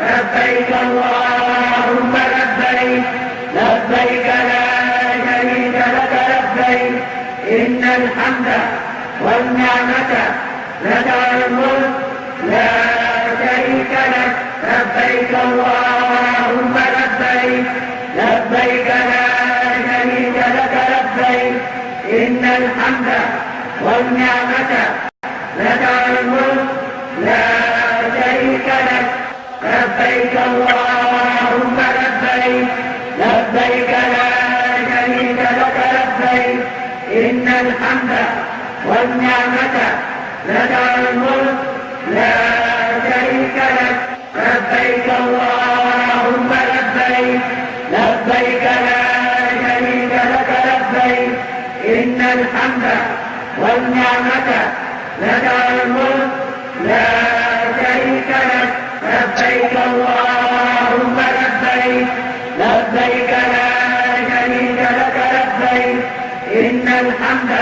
لبيك اللهم لبيك لبيك لا شريك لك لبيك إن الحمد والنعمة لك والملك لا شريك لك لبيك اللهم لبيك لبيك لا شريك لك لبيك إن الحمد والنعمة لك والملك لا شريك لك لبيك اللهم لبيك لبيك لا شريك لك لبيك إن الحمد والنعمة لك والملك لا شريك لك لبيك اللهم لبيك لبيك لا شريك لك لبيك إن الحمد والنعمة لك والملك لا شريك لك لبيك اللهم لبيك لبيك لا شريك لك لبيك إن الحمد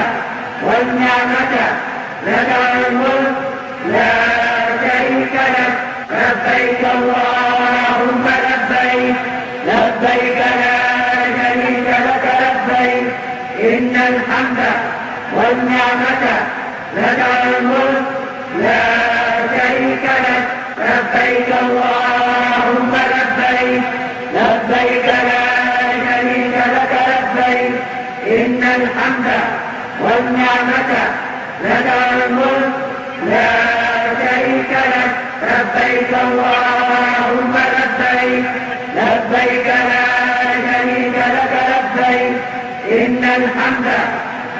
والنعمة لك والملك لا شريك لك لبيك اللهم لبيك لبيك لا شريك لك لبيك إن الحمد والنعمة لك والملك لا شريك لك لبيك اللهم لبيك لبيك لا شريك لك لبيك إن الحمد والنعمة لك والملك لا شريك لك لبيك اللهم لبيك لبيك لا شريك لك لبيك إن الحمد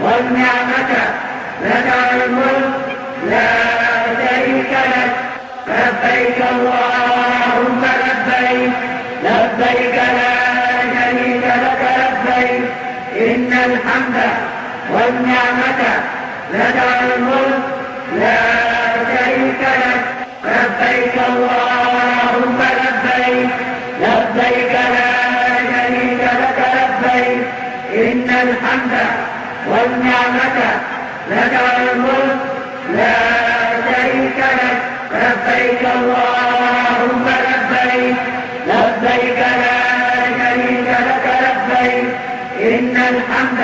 والنعمة لك والملك لا شريك لك لبيك اللهم لبيك لبيك لا شريك لك لبيك إن الحمد والنعمة لك والملك لا شريك لك لبيك اللهم لبيك لبيك لا شريك لك لبيك إن الحمد والنعمة لك والملك لا شريك لك لبيك اللهم لبيك لبيك لا شريك لك لبيك إن الحمد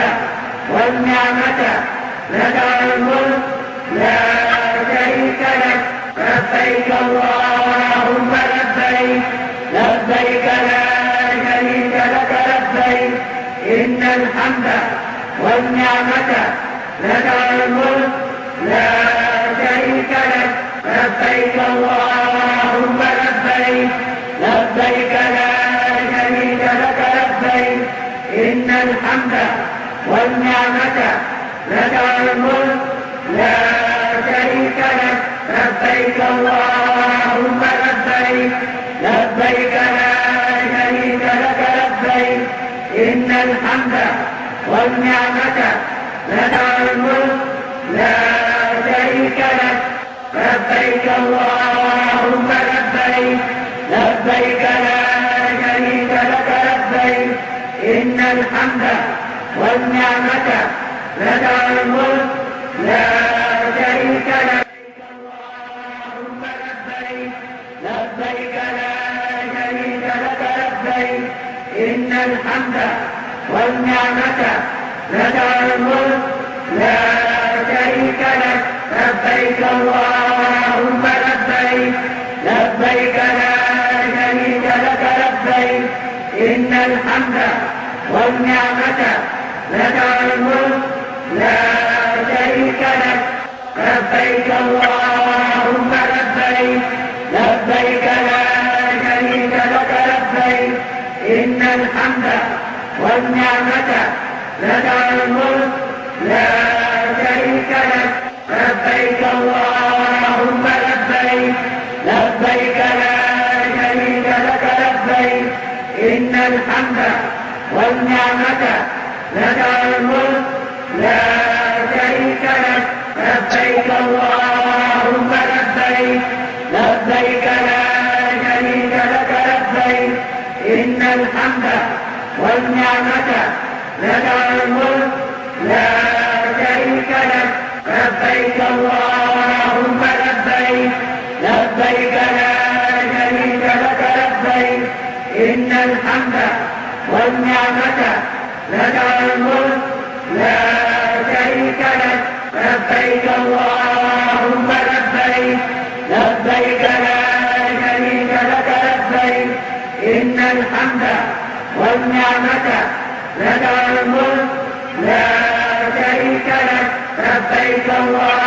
والنعمة لك والملك لا شريك لك لبيك اللهم لبيك لبيك لا شريك لك لبيك إن الحمد والنعمة لك والملك لا شريك لك لبيك اللهم لبيك لبيك لا شريك لك لبيك إن الحمد والنعمة لك والملك لا شريك لك لبيك اللهم لبيك لبيك لا شريك لك لبيك إن الحمد والنعمة لك والملك لا شريك لك لبيك اللهم لبيك لبيك لا شريك لك لبيك إن الحمد والنعمة لك والملك لا شريك لك اللهم لبيك لبيك لا شريك لك لبيك إن الحمد والنعمة لك والملك لا شريك لك لبيك اللهم لبيك لبيك لا شريك لك لبيك إن الحمد والنعمة لك والملك لا شريك لك لبيك اللهم لبيك لبيك لا شريك لك لبيك إن الحمد والنعمة لك والملك لا شريك لك لبيك اللهم لبيك لبيك لا شريك لك لبيك إن الحمد والنعمة لك والملك لا شريك لك لبيك اللهم لبيك لبيك لا شريك لك لبيك إن الحمد والنعمة لك والملك لا شريك لك لبيك اللهم لبيك لبيك لا شريك لك إن الحمد والنعمة لك والملك لا شريك لك لبيك اللهم لبيك لبيك لا شريك لك لبيك إن الحمد والنعمة لك والملك لا شريك لك لبيك اللهم